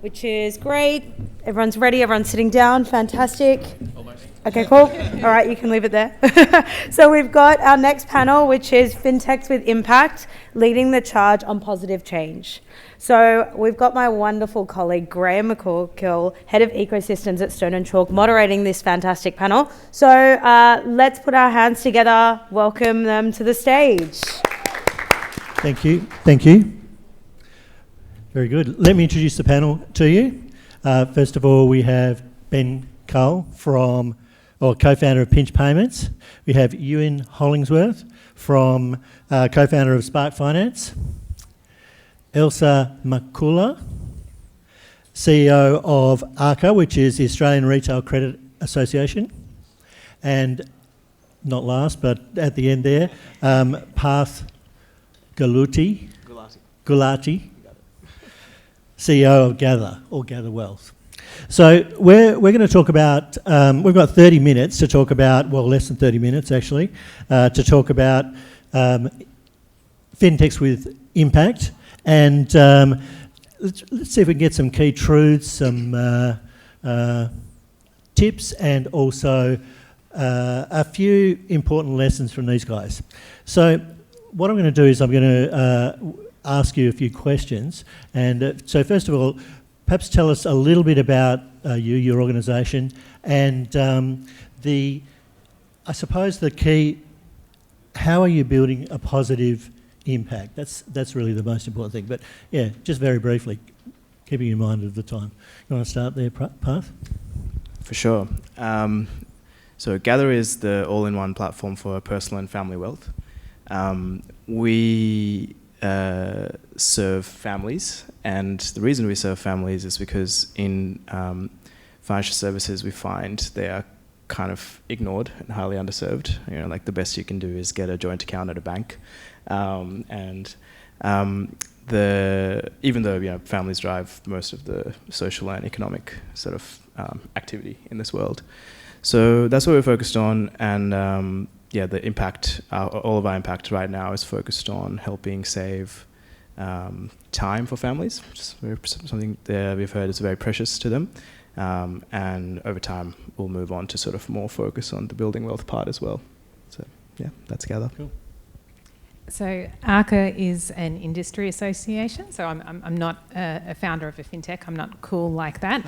which is great. Everyone's ready, everyone's sitting down, fantastic. Almost. Okay, cool. All right, you can leave it there. So we've got our next panel, which is Fintechs with Impact, leading the charge on positive change. So we've got my wonderful colleague, Graeme McCill, Head of Ecosystems at Stone & Chalk, moderating this fantastic panel. So let's put our hands together, welcome them to the stage. Thank you. Thank you. Very good. Let me introduce the panel to you. First of all, we have Ben Cole co-founder of Pinch Payments. We have Euan Hollingsworth co-founder of Spark Finance. Elsa Markula, CEO of ARCA, which is the Australian Retail Credit Association. And not last, but at the end there, Parth Galati, CEO of Gather Wealth. So we're going to talk about, we've got 30 minutes to talk about, well, less than 30 minutes actually, to talk about Fintechs with Impact. And let's see if we can get some key truths, some tips, and also a few important lessons from these guys. So what I'm going to do is I'm going to ask you a few questions. And so first of all, perhaps tell us a little bit about your organisation, and I suppose the key, how are you building a positive impact? That's really the most important thing. But yeah, just very briefly, keeping in mind of the time. You want to start there, Parth? For sure. So Gather is the all-in-one platform for personal and family wealth. We serve families, and the reason we serve families is because in financial services we find they are kind of ignored and highly underserved. You know, like the best you can do is get a joint account at a bank, even though families drive most of the social and economic sort of activity in this world. So that's what we're focused on, and the impact, all of our impact right now is focused on helping save time for families, which is something that we've heard is very precious to them. And over time, we'll move on to sort of more focus on the building wealth part as well. So yeah, that's Gather. Cool. So ARCA is an industry association, so I'm not a founder of a fintech. I'm not cool like that.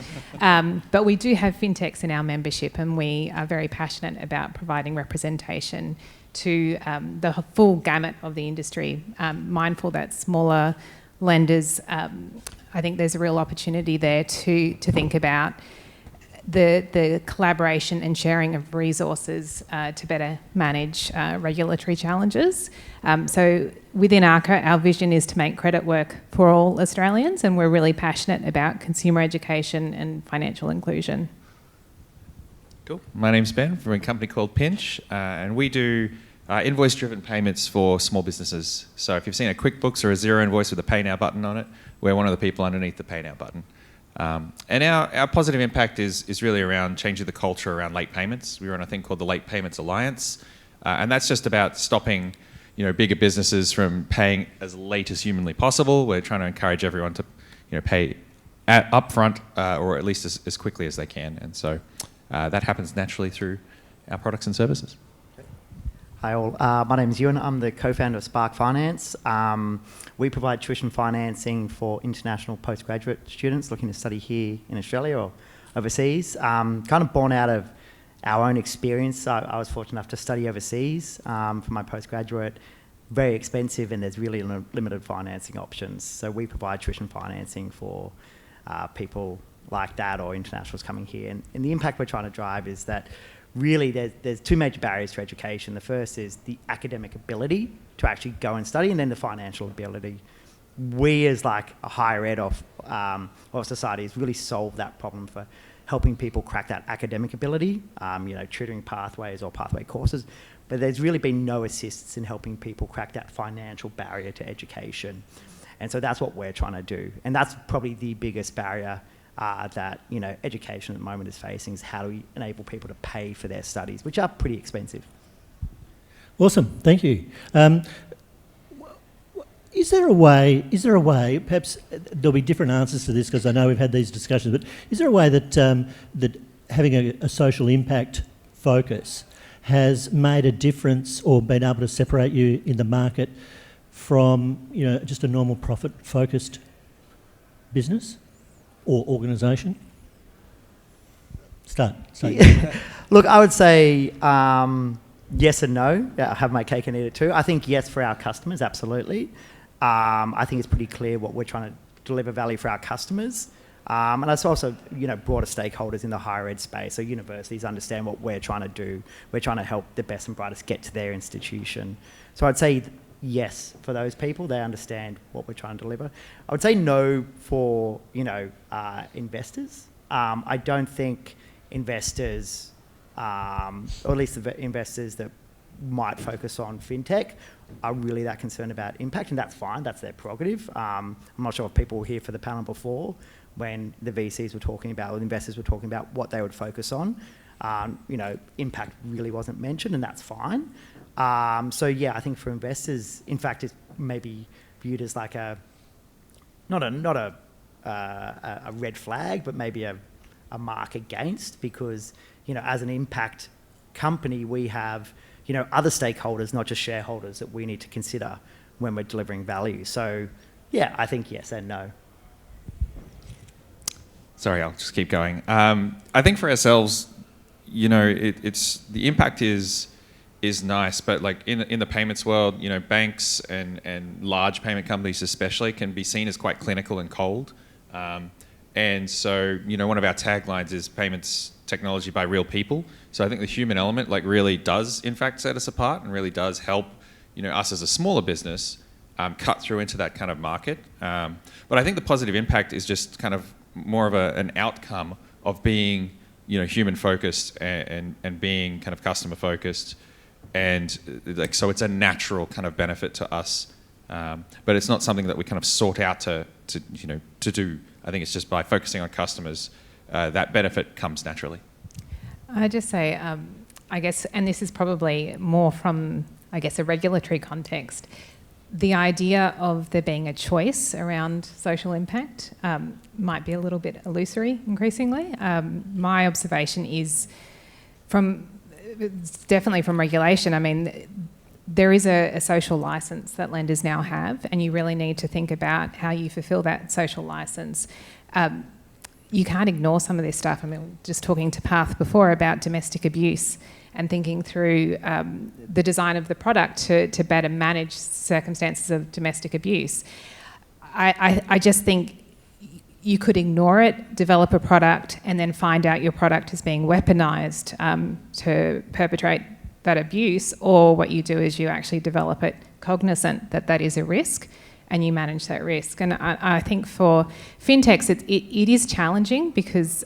But we do have fintechs in our membership, and we are very passionate about providing representation to the full gamut of the industry. Mindful that smaller lenders, I think there's a real opportunity there to think about the collaboration and sharing of resources to better manage regulatory challenges. So within ARCA, our vision is to make credit work for all Australians, and we're really passionate about consumer education and financial inclusion. Cool. My name's Ben from a company called Pinch, and we do invoice-driven payments for small businesses. So if you've seen a QuickBooks or a Xero invoice with a Pay Now button on it, we're one of the people underneath the Pay Now button. And our positive impact is really around changing the culture around late payments. We run a thing called the Late Payments Alliance, and that's just about stopping bigger businesses from paying as late as humanly possible. We're trying to encourage everyone to pay upfront or at least as quickly as they can, and so that happens naturally through our products and services. Hi all, my name is Euan. I'm the co-founder of Spark Finance. We provide tuition financing for international postgraduate students looking to study here in Australia or overseas. Kind of born out of our own experience. I was fortunate enough to study overseas for my postgraduate. Very expensive, and there's really limited financing options. So we provide tuition financing for people like that or internationals coming here. And the impact we're trying to drive is that really there's two major barriers to education. The first is the academic ability to actually go and study, and then the financial ability. We as like a higher ed of society has really solved that problem for helping people crack that academic ability, tutoring pathways or pathway courses. But there's really been no assists in helping people crack that financial barrier to education. And so that's what we're trying to do. And that's probably the biggest barrier that education at the moment is facing, is how do we enable people to pay for their studies, which are pretty expensive. Awesome, thank you. Is there a way, perhaps there'll be different answers to this because I know we've had these discussions, but is there a way that that having a social impact focus has made a difference or been able to separate you in the market from, just a normal profit-focused business or organisation? Start. Look, I would say yes and no. Yeah, I have my cake and eat it too. I think yes for our customers, absolutely. I think it's pretty clear what we're trying to deliver value for our customers. And that's also, broader stakeholders in the higher ed space. So universities understand what we're trying to do. We're trying to help the best and brightest get to their institution. So I'd say yes for those people. They understand what we're trying to deliver. I would say no for, investors. I don't think investors, or at least the investors that might focus on fintech, are really that concerned about impact, and that's fine. That's their prerogative. I'm not sure if people were here for the panel before when the VCs were talking about, or the investors were talking about what they would focus on. Impact really wasn't mentioned, and that's fine. So yeah, I think for investors, in fact, it's maybe viewed as like not a red flag, but maybe a mark against, because as an impact company, we have other stakeholders, not just shareholders, that we need to consider when we're delivering value. So yeah, I think yes and no. Sorry, I'll just keep going. I think for ourselves, it's the impact is nice, but like in the payments world, banks and large payment companies especially can be seen as quite clinical and cold. And so, one of our taglines is payments technology by real people. So I think the human element really does in fact set us apart and really does help, us as a smaller business cut through into that kind of market. But I think the positive impact is just kind of more of an outcome of being, human focused and being kind of customer focused. And so it's a natural kind of benefit to us. But it's not something that we kind of sought out to do. I think it's just by focusing on customers, that benefit comes naturally. I just say, I guess, and this is probably more from, a regulatory context, the idea of there being a choice around social impact might be a little bit illusory increasingly. My observation is definitely from regulation. I mean, there is a social licence that lenders now have, and you really need to think about how you fulfil that social licence. You can't ignore some of this stuff. I mean, just talking to Parth before about domestic abuse and thinking through the design of the product to better manage circumstances of domestic abuse. I just think you could ignore it, develop a product, and then find out your product is being weaponised to perpetrate that abuse, or what you do is you actually develop it cognizant that that is a risk and you manage that risk. And I think for fintechs, it is challenging because,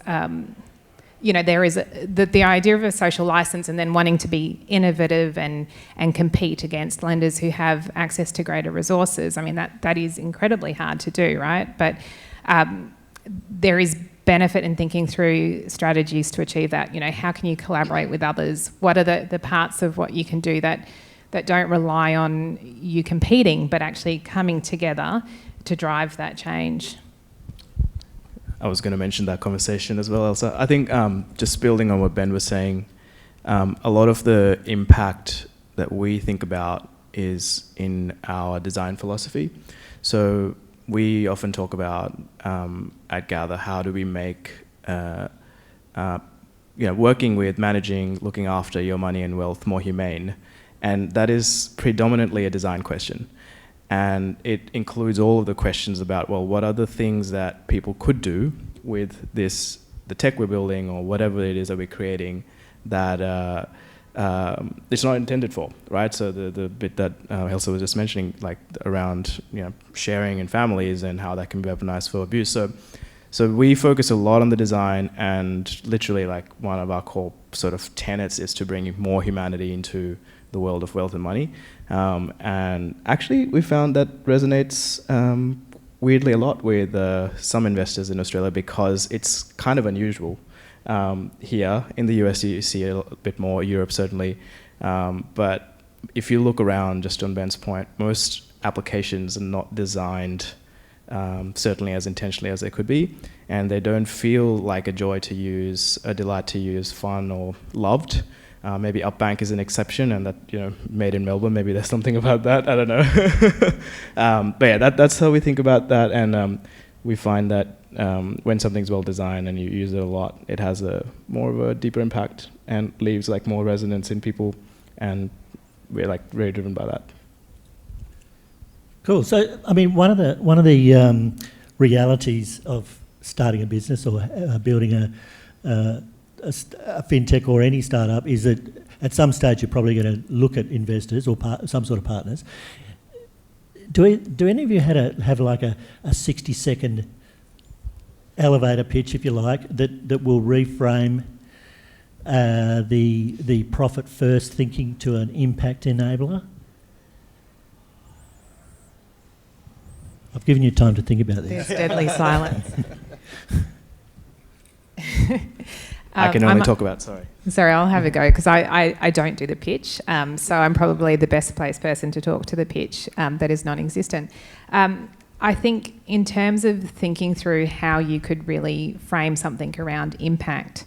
there is the idea of a social licence and then wanting to be innovative and compete against lenders who have access to greater resources. I mean, that is incredibly hard to do, right? But there is benefit in thinking through strategies to achieve that. How can you collaborate with others? What are the parts of what you can do that don't rely on you competing, but actually coming together to drive that change? I was going to mention that conversation as well, Elsa. I think just building on what Ben was saying, a lot of the impact that we think about is in our design philosophy. So we often talk about at Gather, how do we make working with, managing, looking after your money and wealth more humane. And that is predominantly a design question. And it includes all of the questions about, well, what are the things that people could do with the tech we're building or whatever it is that we're creating that it's not intended for, right? So the bit that Elsa was just mentioning, like around sharing in families and how that can be weaponized for abuse. So we focus a lot on the design, and literally like one of our core sort of tenets is to bring more humanity into the world of wealth and money. And actually we found that resonates weirdly a lot with some investors in Australia, because it's kind of unusual. Here in the US you see a bit more, Europe certainly, but if you look around, just on Ben's point, most applications are not designed certainly as intentionally as they could be, and they don't feel like a joy to use, a delight to use, fun or loved. Maybe Upbank is an exception, and that, made in Melbourne, maybe there's something about that, I don't know. But yeah, that's how we think about that, and we find that when something's well designed and you use it a lot, it has a more of a deeper impact and leaves like more resonance in people, and we're like very driven by that. Cool. So, I mean, one of the realities of starting a business or building a fintech or any startup is that at some stage you're probably going to look at investors or some sort of partners. Do any of you have like a 60-second elevator pitch, if you like, that will reframe the profit first thinking to an impact enabler? I've given you time to think about this. There's deadly silence. I can only talk about, sorry. Sorry, I'll have a go, because I don't do the pitch, so I'm probably the best placed person to talk to the pitch that is non-existent. I think in terms of thinking through how you could really frame something around impact,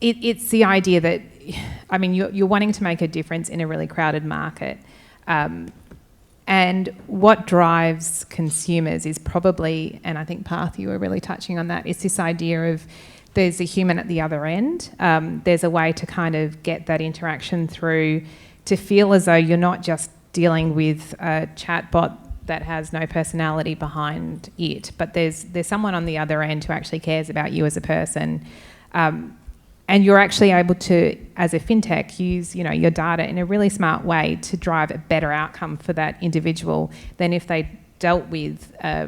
it's the idea that, I mean, you're wanting to make a difference in a really crowded market, and what drives consumers is probably, and I think Parth, you were really touching on that, it's this idea of there's a human at the other end. There's a way to kind of get that interaction through, to feel as though you're not just dealing with a chatbot that has no personality behind it, but there's someone on the other end who actually cares about you as a person. And you're actually able to, as a fintech, use your data in a really smart way to drive a better outcome for that individual than if they dealt with a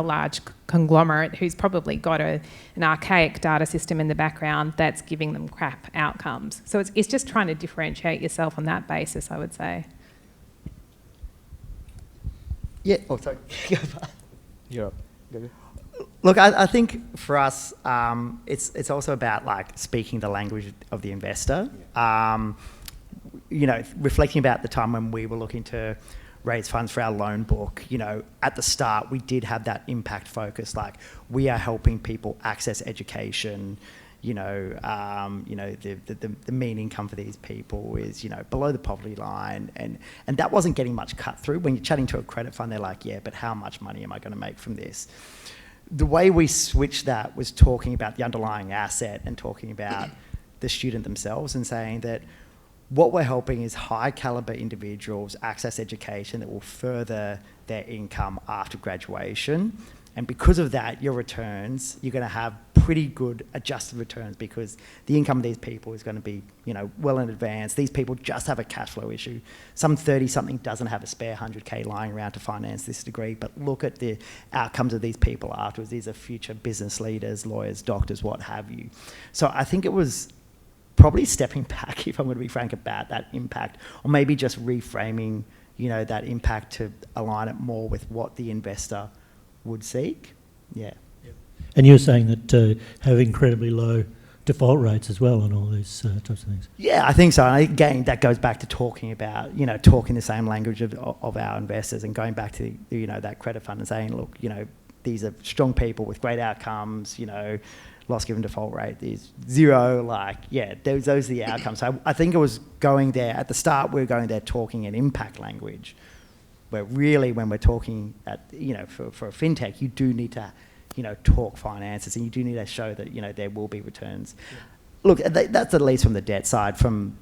large conglomerate who's probably got an archaic data system in the background that's giving them crap outcomes. So it's just trying to differentiate yourself on that basis, I would say. Yeah. Oh, sorry. You're up. Look, I think for us, it's also about like speaking the language of the investor. Reflecting about the time when we were looking to raise funds for our loan book, at the start we did have that impact focus. Like, we are helping people access education. The mean income for these people is below the poverty line, and that wasn't getting much cut through. When you're chatting to a credit fund, they're like, yeah, but how much money am I going to make from this? The way we switched that was talking about the underlying asset and talking about the student themselves, and saying that what we're helping is high caliber individuals access education that will further their income after graduation. And because of that, your returns, you're going to have pretty good adjusted returns, because the income of these people is going to be, well in advance. These people just have a cash flow issue. Some 30-something doesn't have a spare 100K lying around to finance this degree, but look at the outcomes of these people afterwards. These are future business leaders, lawyers, doctors, what have you. So I think it was probably stepping back, if I'm going to be frank, about that impact, or maybe just reframing, that impact to align it more with what the investor would seek. Yeah. And you're saying that have incredibly low default rates as well on all these types of things. Yeah, I think so. And again, that goes back to talking about, talking the same language of our investors, and going back to, that credit fund and saying, look, these are strong people with great outcomes, loss given default rate is 0, those are the outcomes. So I think it was going there, at the start we were going there talking in impact language, where really when we're talking at, for a fintech, you do need to, talk finances, and you do need to show that, there will be returns. Yeah. Look, that's at least from the debt side. From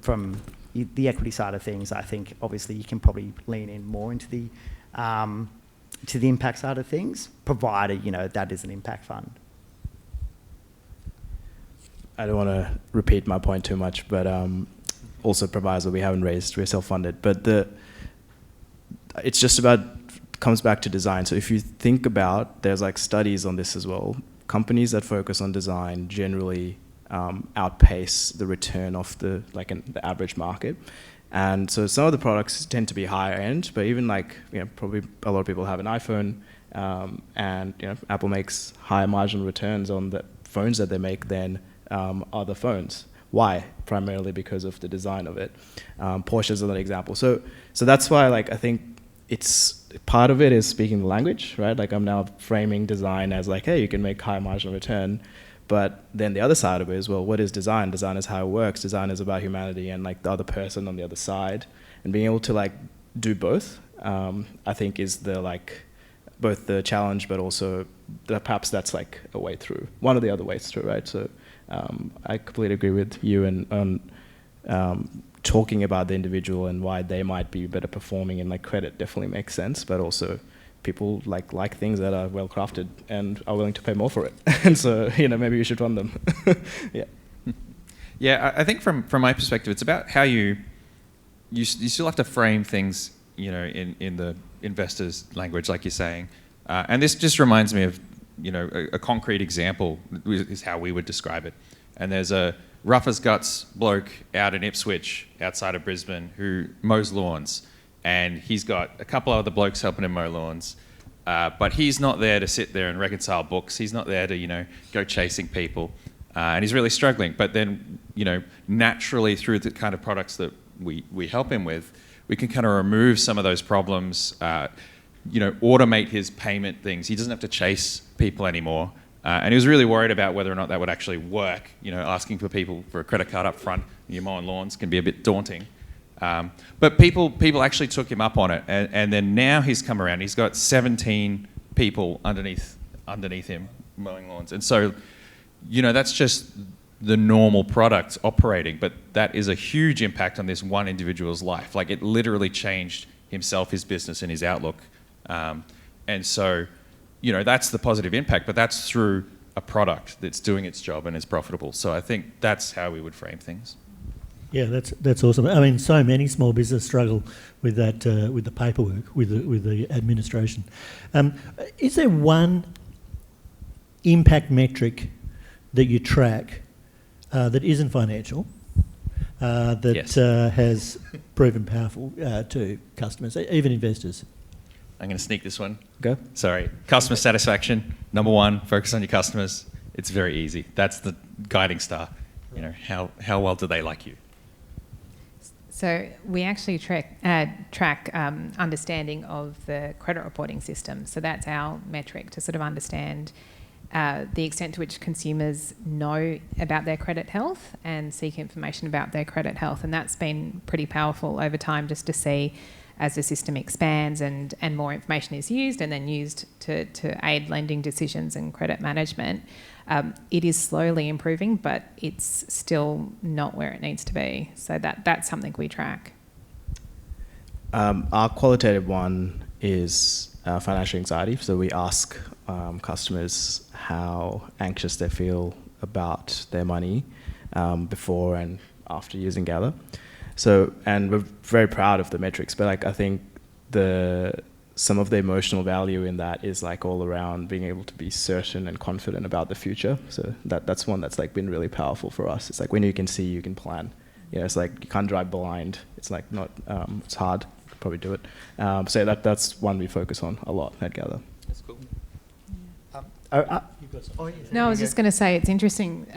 the equity side of things, I think obviously you can probably lean in more into the to the impact side of things, provided, that is an impact fund. I don't want to repeat my point too much, but also proviso, we haven't raised, we're self-funded, but it's just about, comes back to design. So if you think about, there's like studies on this as well. Companies that focus on design generally outpace the return of the average market. And so some of the products tend to be higher end, but even probably a lot of people have an iPhone, and Apple makes higher marginal returns on the phones that they make than other phones. Why? Primarily because of the design of it. Porsche is another example. So that's why, like, I think it's part of it is speaking the language, right? Like, I'm now framing design as like, hey, you can make high marginal return. But then the other side of it is, well, what is design? Design is how it works. Design is about humanity and like the other person on the other side. And being able to like do both, I think is the like both the challenge, but also perhaps that's like a way through, one of the other ways through, right? So I completely agree with you on talking about the individual and why they might be better performing, and like credit definitely makes sense, but also people like things that are well crafted and are willing to pay more for it. And so, maybe you should run them. Yeah. Yeah, I think from my perspective, it's about how you still have to frame things, in the investor's language, like you're saying. And this just reminds me of, a concrete example is how we would describe it. And there's a rough as guts bloke out in Ipswich, outside of Brisbane, who mows lawns. And he's got a couple other blokes helping him mow lawns. But he's not there to sit there and reconcile books. He's not there to, go chasing people. And he's really struggling. But then, naturally through the kind of products that we help him with, we can kind of remove some of those problems, automate his payment things. He doesn't have to chase people anymore. And he was really worried about whether or not that would actually work. Asking for people for a credit card up front when you're mowing lawns can be a bit daunting. But people actually took him up on it, and then now he's come around. He's got 17 people underneath him mowing lawns, and so that's just the normal product operating. But that is a huge impact on this one individual's life. Like, it literally changed himself, his business, and his outlook. And so, that's the positive impact. But that's through a product that's doing its job and is profitable. So I think that's how we would frame things. Yeah, that's awesome. I mean, so many small business struggle with that, with the paperwork, with the administration. Is there one impact metric that you track that isn't financial, that Yes. has proven powerful to customers, even investors? I'm going to sneak this one. Go. Sorry. Customer satisfaction, number one, focus on your customers. It's very easy. That's the guiding star. How well do they like you? So we actually track understanding of the credit reporting system. So that's our metric to sort of understand the extent to which consumers know about their credit health and seek information about their credit health. And that's been pretty powerful over time, just to see as the system expands and more information is used and then used to aid lending decisions and credit management. It is slowly improving, but it's still not where it needs to be. So that's something we track. Our qualitative one is financial anxiety. So we ask customers how anxious they feel about their money before and after using Gather. So, and we're very proud of the metrics, but I think some of the emotional value in that is all around being able to be certain and confident about the future. So that's one that's been really powerful for us. It's when you can see, you can plan. It's you can't drive blind. It's not, it's hard. You could probably do it. So that's one we focus on a lot at Gather. That's cool. No, I was just going to say it's interesting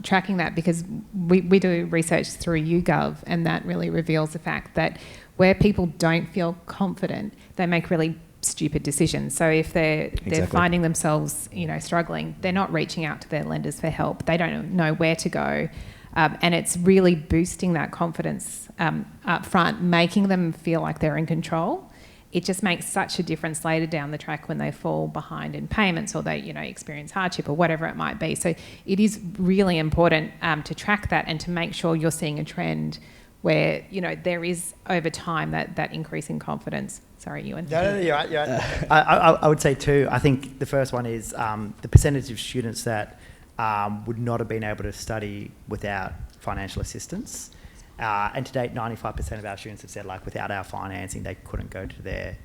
tracking that, because we do research through YouGov, and that really reveals the fact that where people don't feel confident, they make really stupid decisions. So if they're finding themselves struggling, they're not reaching out to their lenders for help. They don't know where to go, and it's really boosting that confidence up front, making them feel like they're in control. It just makes such a difference later down the track when they fall behind in payments, or they experience hardship or whatever it might be. So it is really important to track that and to make sure you're seeing a trend where there is over time that increase in confidence. Sorry, Euan. No, you're right. I would say too. I think the first one is the percentage of students that would not have been able to study without financial assistance. And to date, 95% of our students have said, without our financing, they couldn't go to their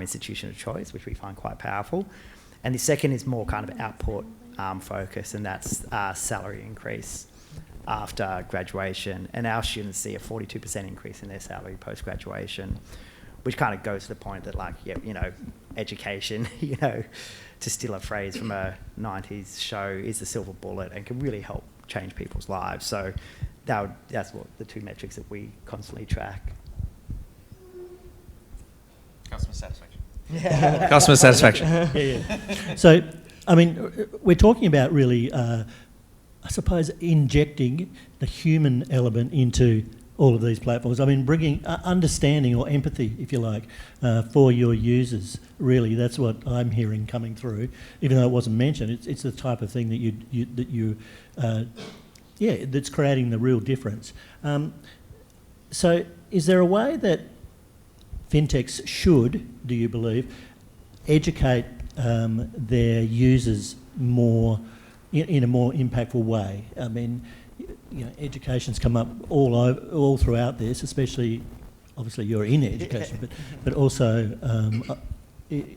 institution of choice, which we find quite powerful. And the second is more kind of output focus, and that's salary increase after graduation. And our students see a 42% increase in their salary post-graduation, which kind of goes to the point that, education, to steal a phrase from a 90s show, is the silver bullet and can really help change people's lives. So that's what the two metrics that we constantly track. Customer satisfaction. Customer satisfaction. Yeah. So, I mean, we're talking about really, I suppose, injecting the human element into all of these platforms. I mean, bringing understanding or empathy, if you like, for your users. Really, that's what I'm hearing coming through. Even though it wasn't mentioned, it's the type of thing that's creating the real difference. So, is there a way that Fintechs should, do you believe, educate their users more in a more impactful way? I mean, education's come up all throughout this, especially, obviously you're in education, but also,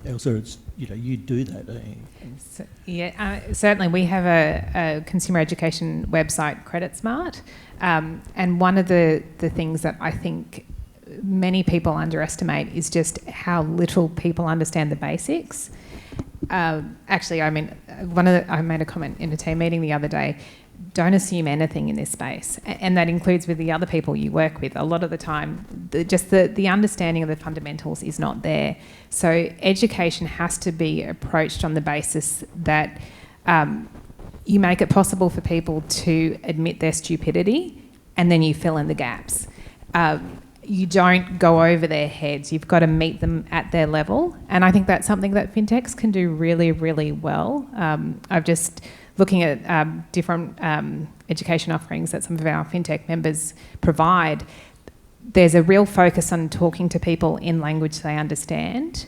Elsa, it's, you do that, don't you? So, certainly we have a consumer education website, Credit Smart, and one of the things that I think many people underestimate is just how little people understand the basics. Actually, I mean, I made a comment in a team meeting the other day. Don't assume anything in this space, and that includes with the other people you work with. A lot of the time, the understanding of the fundamentals is not there. So education has to be approached on the basis that you make it possible for people to admit their stupidity, and then you fill in the gaps. You don't go over their heads. You've got to meet them at their level, and I think that's something that Fintechs can do really, really well. I've just looking at different education offerings that some of our Fintech members provide. There's a real focus on talking to people in language they understand,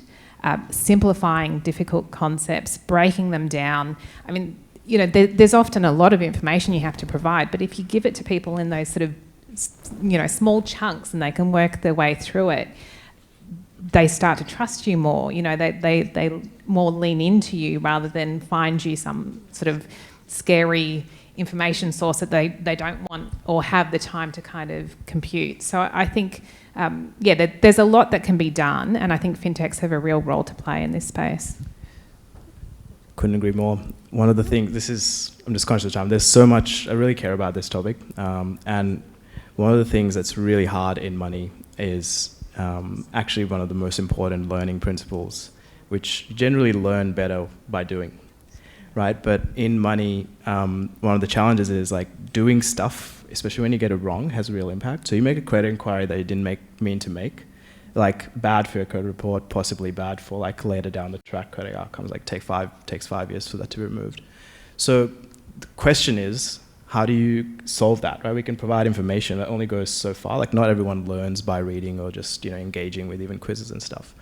simplifying difficult concepts, breaking them down. I mean, there's often a lot of information you have to provide, but if you give it to people in those sort of small chunks and they can work their way through it, they start to trust you more. They more lean into you rather than find you some sort of scary information source that they don't want or have the time to kind of compute. So I think, there's a lot that can be done, and I think Fintechs have a real role to play in this space. Couldn't agree more. One of the things, I'm just conscious of time, there's so much, I really care about this topic, and one of the things that's really hard in money is actually one of the most important learning principles, which you generally learn better by doing, right? But in money, one of the challenges is like doing stuff, especially when you get it wrong, has a real impact. So you make a credit inquiry that you didn't mean to make, like bad for your credit report, possibly bad for like later down the track credit outcomes, like takes 5 years for that to be removed. So the question is, how do you solve that, right? We can provide information that only goes so far. Like not everyone learns by reading or just engaging with even quizzes and stuff.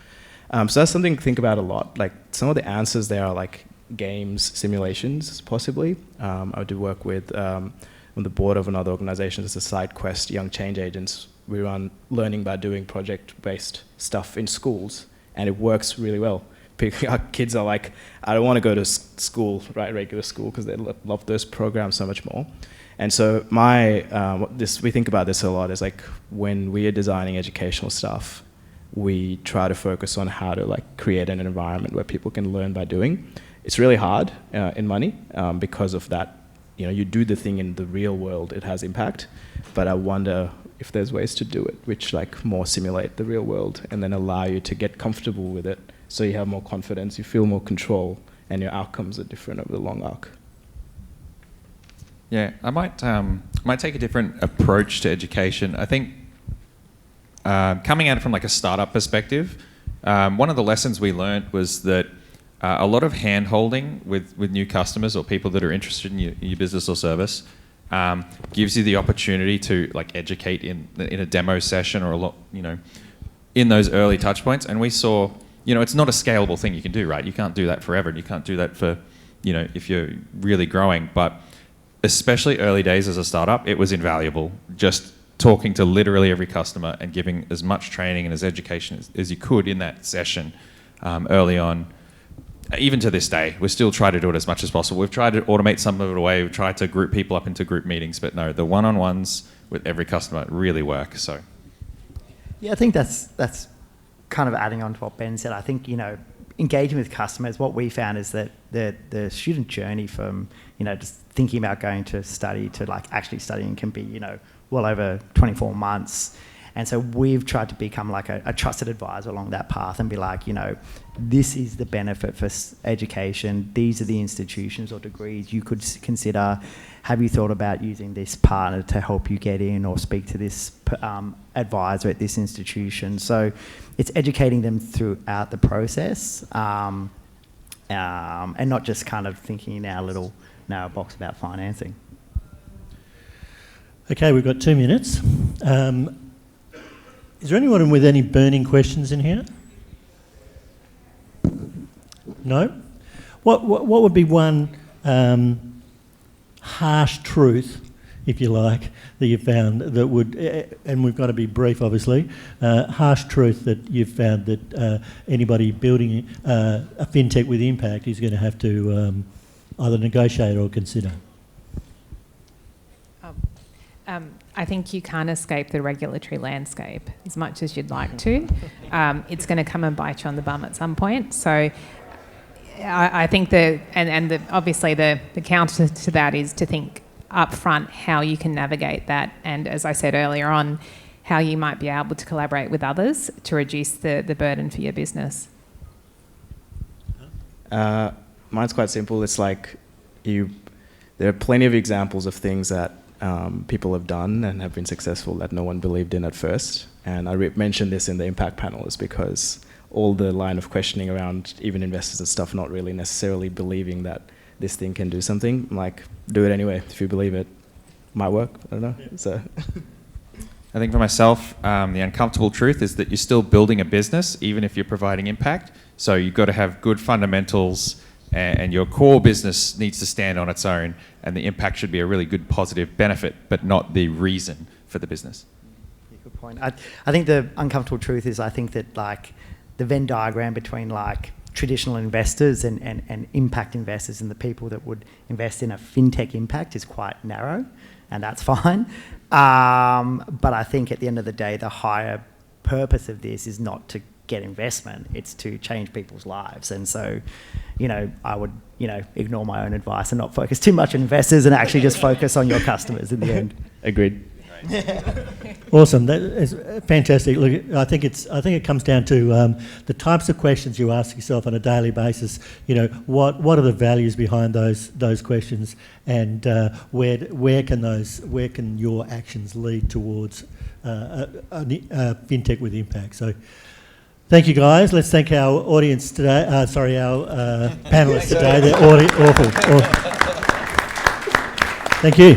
So that's something to think about a lot. Like some of the answers there are like games, simulations, possibly. I do work with on the board of another organisation. It's a side quest, Young Change Agents. We run learning by doing project-based stuff in schools, and it works really well. Our kids are like, I don't want to go to school, right, regular school, because they love those programs so much more. And so we think about this a lot, is like when we are designing educational stuff, we try to focus on how to like create an environment where people can learn by doing. It's really hard in money because of that. You do the thing in the real world, it has impact, but I wonder if there's ways to do it, which like more simulate the real world and then allow you to get comfortable with it. So you have more confidence, you feel more control, and your outcomes are different over the long arc. Yeah, I might take a different approach to education. I think coming at it from like a startup perspective, one of the lessons we learned was that a lot of hand-holding with new customers or people that are interested in your business or service gives you the opportunity to like educate in a demo session or a lot, in those early touch points. And we saw, it's not a scalable thing you can do, right? You can't do that forever, and you can't do that for, if you're really growing. But especially early days as a startup, it was invaluable. Just talking to literally every customer and giving as much training and as education as you could in that session early on. Even to this day, we still try to do it as much as possible. We've tried to automate some of it away. We've tried to group people up into group meetings, but no, the one-on-ones with every customer really work. So, yeah, I think that's kind of adding on to what Ben said. I think engaging with customers, what we found is that the student journey from, just thinking about going to study to like actually studying can be, well over 24 months. And so we've tried to become like a trusted advisor along that path and be like, this is the benefit for education. These are the institutions or degrees you could consider. Have you thought about using this partner to help you get in or speak to this advisor at this institution? So it's educating them throughout the process and not just kind of thinking in our little narrow box about financing. Okay, we've got 2 minutes. Is there anyone with any burning questions in here? No? What would be one harsh truth, if you like, that you found that would, and we've got to be brief obviously, harsh truth that you've found that anybody building a fintech with impact is going to have to either negotiate or consider? I think you can't escape the regulatory landscape as much as you'd like to. It's going to come and bite you on the bum at some point. So I think obviously the counter to that is to think up front how you can navigate that, and as I said earlier on, how you might be able to collaborate with others to reduce the burden for your business. Mine's quite simple. It's like there are plenty of examples of things that people have done and have been successful that no one believed in at first. And I mentioned this in the impact panel is because all the line of questioning around even investors and stuff not really necessarily believing that this thing can do something. I'm like, do it anyway. If you believe it, might work. I don't know. Yeah. So I think for myself, the uncomfortable truth is that you're still building a business, even if you're providing impact. So you've got to have good fundamentals, and your core business needs to stand on its own, and the impact should be a really good positive benefit, but not the reason for the business. Yeah, good point. I think the uncomfortable truth is I think that like the Venn diagram between like traditional investors and impact investors and the people that would invest in a fintech impact is quite narrow, and that's fine. But I think at the end of the day, the higher purpose of this is not to get investment, it's to change people's lives. And so, I would, ignore my own advice and not focus too much on investors and actually just focus on your customers in the end. Agreed. Awesome, that is fantastic. Look, I think it comes down to the types of questions you ask yourself on a daily basis. What are the values behind those questions, and where can your actions lead towards a fintech with impact? So, thank you, guys. Let's thank our audience today. Our panelists today. They're awful. Thank you.